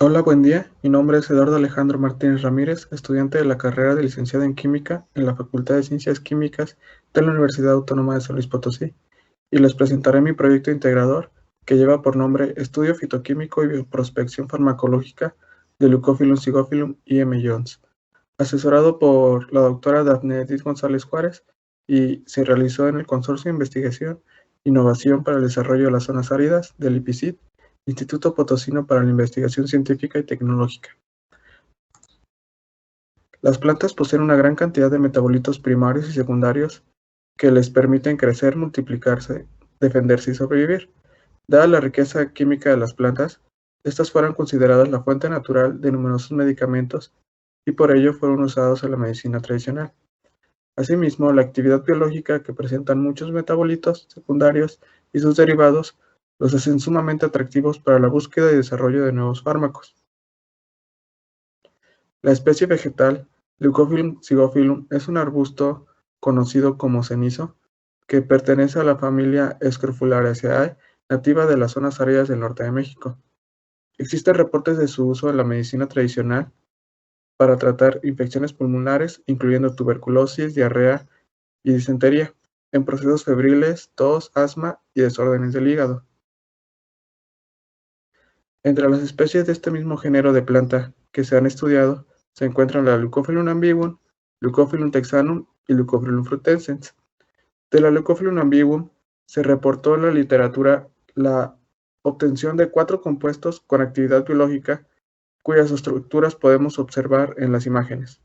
Hola, buen día. Mi nombre es Eduardo Alejandro Martínez Ramírez, estudiante de la carrera de licenciado en Química en la Facultad de Ciencias Químicas de la Universidad Autónoma de San Luis Potosí, y les presentaré mi proyecto integrador que lleva por nombre Estudio Fitoquímico y Bioprospección Farmacológica de Leucophyllum zygophyllum y M. Jones, asesorado por la doctora Dafne Edith González Juárez, y se realizó en el Consorcio de Investigación e Innovación para el Desarrollo de las Zonas Áridas del IPICIT, Instituto Potosino para la Investigación Científica y Tecnológica. Las plantas poseen una gran cantidad de metabolitos primarios y secundarios que les permiten crecer, multiplicarse, defenderse y sobrevivir. Dada la riqueza química de las plantas, estas fueron consideradas la fuente natural de numerosos medicamentos y por ello fueron usados en la medicina tradicional. Asimismo, la actividad biológica que presentan muchos metabolitos secundarios y sus derivados los hacen sumamente atractivos para la búsqueda y desarrollo de nuevos fármacos. La especie vegetal Leucophyllum zygophyllum es un arbusto conocido como cenizo que pertenece a la familia Scrofulariaceae, nativa de las zonas áridas del norte de México. Existen reportes de su uso en la medicina tradicional para tratar infecciones pulmonares, incluyendo tuberculosis, diarrea y disentería, en procesos febriles, tos, asma y desórdenes del hígado. Entre las especies de este mismo género de planta que se han estudiado se encuentran la Leucophyllum ambiguum, Leucophyllum texanum y Leucophyllum frutescens. De la Leucophyllum ambiguum se reportó en la literatura la obtención de 4 compuestos con actividad biológica cuyas estructuras podemos observar en las imágenes.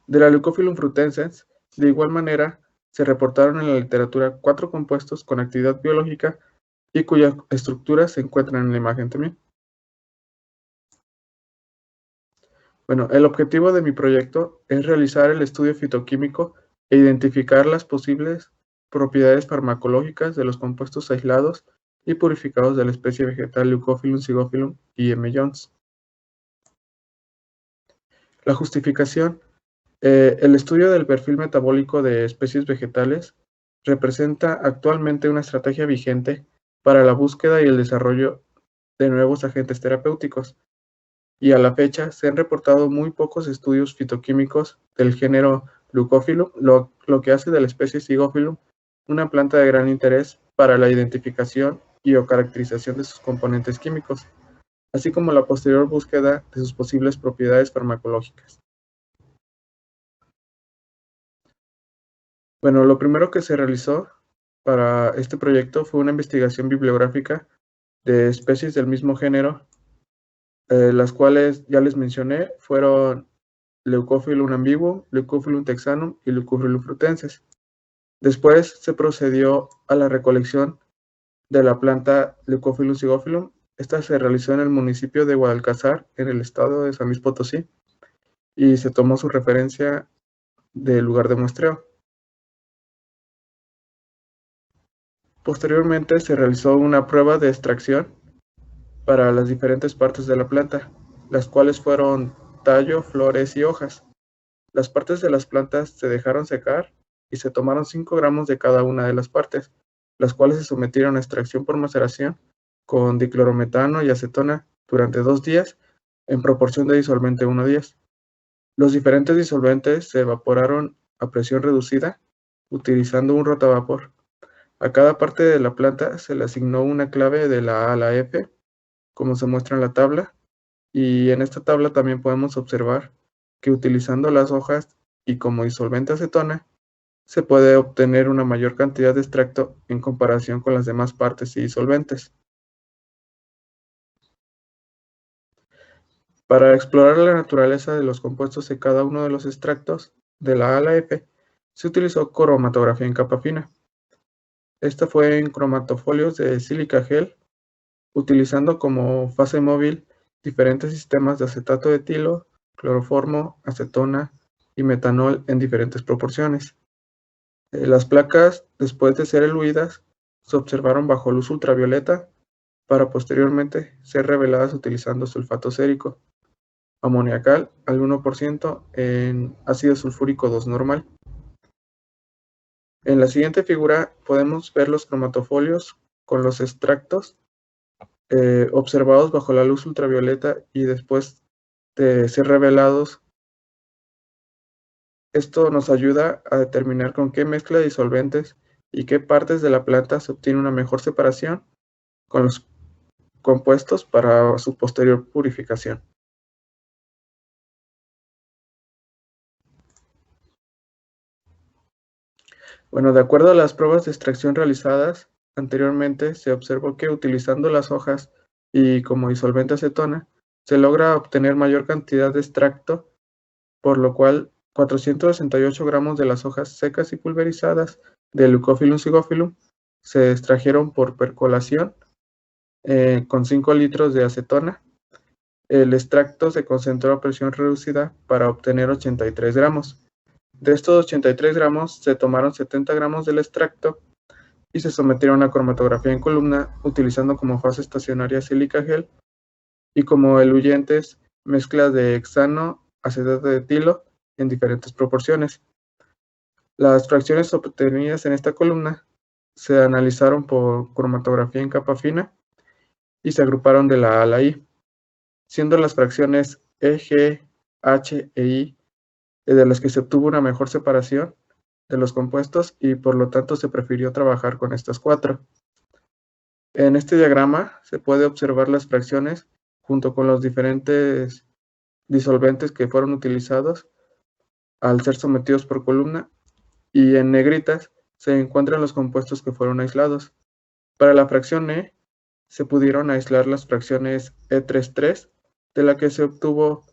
De la Leucophyllum frutescens, de igual manera, se reportaron en la literatura 4 compuestos con actividad biológica y cuyas estructuras se encuentran en la imagen también. Bueno, el objetivo de mi proyecto es realizar el estudio fitoquímico e identificar las posibles propiedades farmacológicas de los compuestos aislados y purificados de la especie vegetal Leucophyllum zygophyllum y M. Jones. La justificación. El estudio del perfil metabólico de especies vegetales representa actualmente una estrategia vigente para la búsqueda y el desarrollo de nuevos agentes terapéuticos, y a la fecha se han reportado muy pocos estudios fitoquímicos del género Leucophyllum, lo que hace de la especie Zygophyllum una planta de gran interés para la identificación y o caracterización de sus componentes químicos, así como la posterior búsqueda de sus posibles propiedades farmacológicas. Bueno, lo primero que se realizó para este proyecto fue una investigación bibliográfica de especies del mismo género, las cuales ya les mencioné, fueron Leucophyllum ambiguum, Leucophyllum texanum y Leucophyllum frutensis. Después se procedió a la recolección de la planta Leucophyllum zygophyllum. Esta se realizó en el municipio de Guadalcázar, en el estado de San Luis Potosí, y se tomó su referencia del lugar de muestreo. Posteriormente se realizó una prueba de extracción para las diferentes partes de la planta, las cuales fueron tallo, flores y hojas. Las partes de las plantas se dejaron secar y se tomaron 5 gramos de cada una de las partes, las cuales se sometieron a extracción por maceración con diclorometano y acetona durante 2 días en proporción de disolvente 1:10. Los diferentes disolventes se evaporaron a presión reducida utilizando un rotavapor. A cada parte de la planta se le asignó una clave de la A a la F, como se muestra en la tabla, y en esta tabla también podemos observar que utilizando las hojas y como disolvente acetona, se puede obtener una mayor cantidad de extracto en comparación con las demás partes y disolventes. Para explorar la naturaleza de los compuestos de cada uno de los extractos, de la A a la F, se utilizó cromatografía en capa fina. Esta fue en cromatofolios de sílica gel, utilizando como fase móvil diferentes sistemas de acetato de etilo, cloroformo, acetona y metanol en diferentes proporciones. Las placas, después de ser eluidas, se observaron bajo luz ultravioleta para posteriormente ser reveladas utilizando sulfato sérico amoniacal al 1% en ácido sulfúrico 2 normal. En la siguiente figura podemos ver los cromatofolios con los extractos observados bajo la luz ultravioleta y después de ser revelados. Esto nos ayuda a determinar con qué mezcla de disolventes y qué partes de la planta se obtiene una mejor separación con los compuestos para su posterior purificación. Bueno, de acuerdo a las pruebas de extracción realizadas anteriormente, se observó que utilizando las hojas y como disolvente acetona, se logra obtener mayor cantidad de extracto, por lo cual 468 gramos de las hojas secas y pulverizadas de Leucophyllum zygophyllum se extrajeron por percolación con 5 litros de acetona. El extracto se concentró a presión reducida para obtener 83 gramos. De estos 83 gramos se tomaron 70 gramos del extracto y se sometieron a cromatografía en columna utilizando como fase estacionaria sílica gel y como eluyentes mezclas de hexano, acetato de etilo en diferentes proporciones. Las fracciones obtenidas en esta columna se analizaron por cromatografía en capa fina y se agruparon de la A a la I, siendo las fracciones E, G, H e I de las que se obtuvo una mejor separación de los compuestos y por lo tanto se prefirió trabajar con estas 4. En este diagrama se puede observar las fracciones junto con los diferentes disolventes que fueron utilizados al ser sometidos por columna, y en negritas se encuentran los compuestos que fueron aislados. Para la fracción E se pudieron aislar las fracciones E33, de la que se obtuvo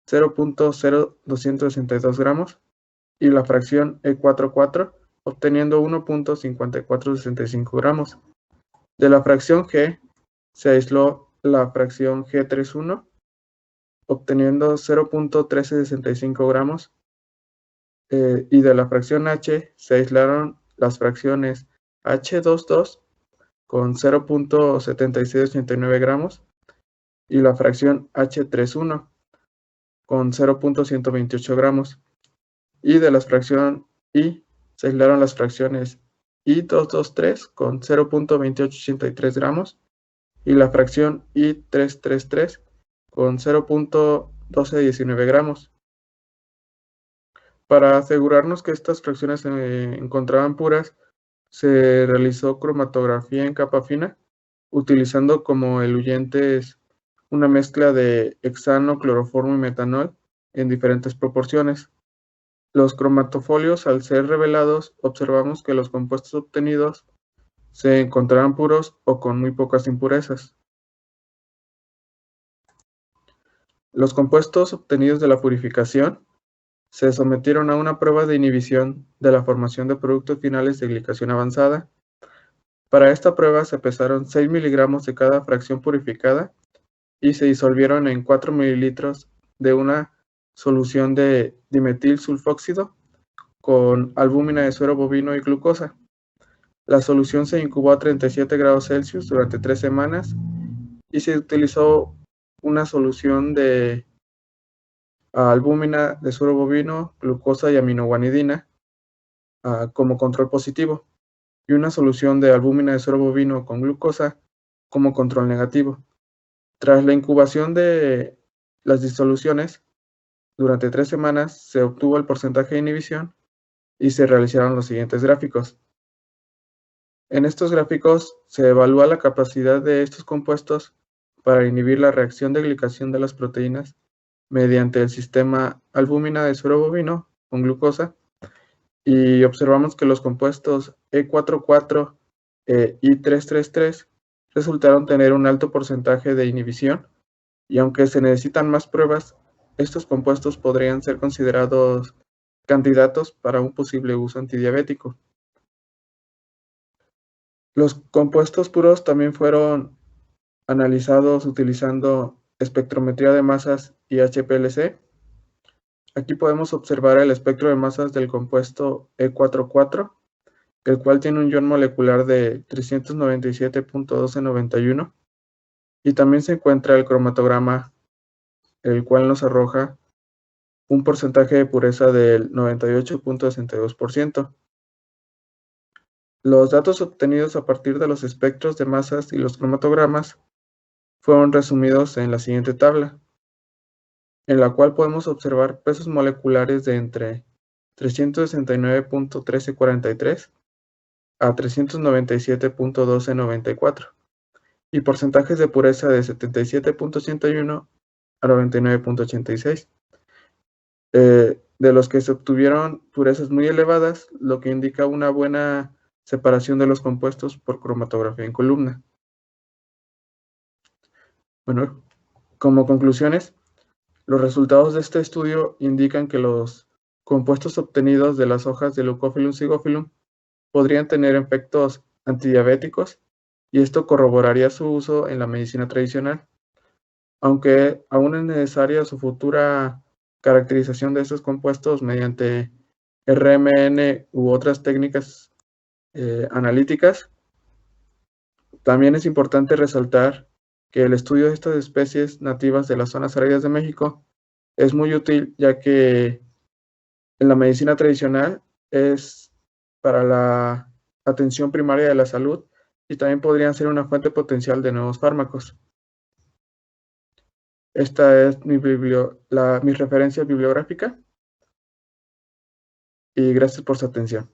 0.0262 gramos, y la fracción E44, obteniendo 1.5465 gramos. De la fracción G se aisló la fracción G31, obteniendo 0.1365 gramos, y de la fracción H se aislaron las fracciones H22 con 0.7689 gramos y la fracción H31 con 0.128 gramos. Y de la fracción I se aislaron las fracciones I223 con 0.2883 gramos y la fracción I333 con 0.1219 gramos. Para asegurarnos que estas fracciones se encontraban puras, se realizó cromatografía en capa fina, utilizando como eluyentes una mezcla de hexano, cloroformo y metanol en diferentes proporciones. Los cromatofolios, al ser revelados, observamos que los compuestos obtenidos se encontraban puros o con muy pocas impurezas. Los compuestos obtenidos de la purificación se sometieron a una prueba de inhibición de la formación de productos finales de glicación avanzada. Para esta prueba se pesaron 6 miligramos de cada fracción purificada y se disolvieron en 4 mililitros de una solución de dimetil sulfóxido con albúmina de suero bovino y glucosa. La solución se incubó a 37 grados Celsius durante 3 semanas y se utilizó una solución de albúmina de suero bovino, glucosa y aminoguanidina como control positivo, y una solución de albúmina de suero bovino con glucosa como control negativo. Tras la incubación de las disoluciones, durante 3 semanas se obtuvo el porcentaje de inhibición y se realizaron los siguientes gráficos. En estos gráficos se evalúa la capacidad de estos compuestos para inhibir la reacción de glicación de las proteínas mediante el sistema albúmina de suero bovino con glucosa, y observamos que los compuestos E44 e I333 resultaron tener un alto porcentaje de inhibición, y aunque se necesitan más pruebas, estos compuestos podrían ser considerados candidatos para un posible uso antidiabético. Los compuestos puros también fueron analizados utilizando espectrometría de masas y HPLC. Aquí podemos observar el espectro de masas del compuesto E44, el cual tiene un ion molecular de 397.1291, y también se encuentra el cromatograma, el cual nos arroja un porcentaje de pureza del 98.62%. Los datos obtenidos a partir de los espectros de masas y los cromatogramas fueron resumidos en la siguiente tabla, en la cual podemos observar pesos moleculares de entre 369.1343 a 397.1294 y porcentajes de pureza de 77.81 a 99.86, de los que se obtuvieron purezas muy elevadas, lo que indica una buena separación de los compuestos por cromatografía en columna. Bueno, como conclusiones, los resultados de este estudio indican que los compuestos obtenidos de las hojas de Leucophyllum zygophyllum podrían tener efectos antidiabéticos, y esto corroboraría su uso en la medicina tradicional, aunque aún es necesaria su futura caracterización de estos compuestos mediante RMN u otras técnicas analíticas. También es importante resaltar que el estudio de estas especies nativas de las zonas áridas de México es muy útil, ya que en la medicina tradicional es para la atención primaria de la salud y también podrían ser una fuente potencial de nuevos fármacos. Esta es mi referencia bibliográfica y gracias por su atención.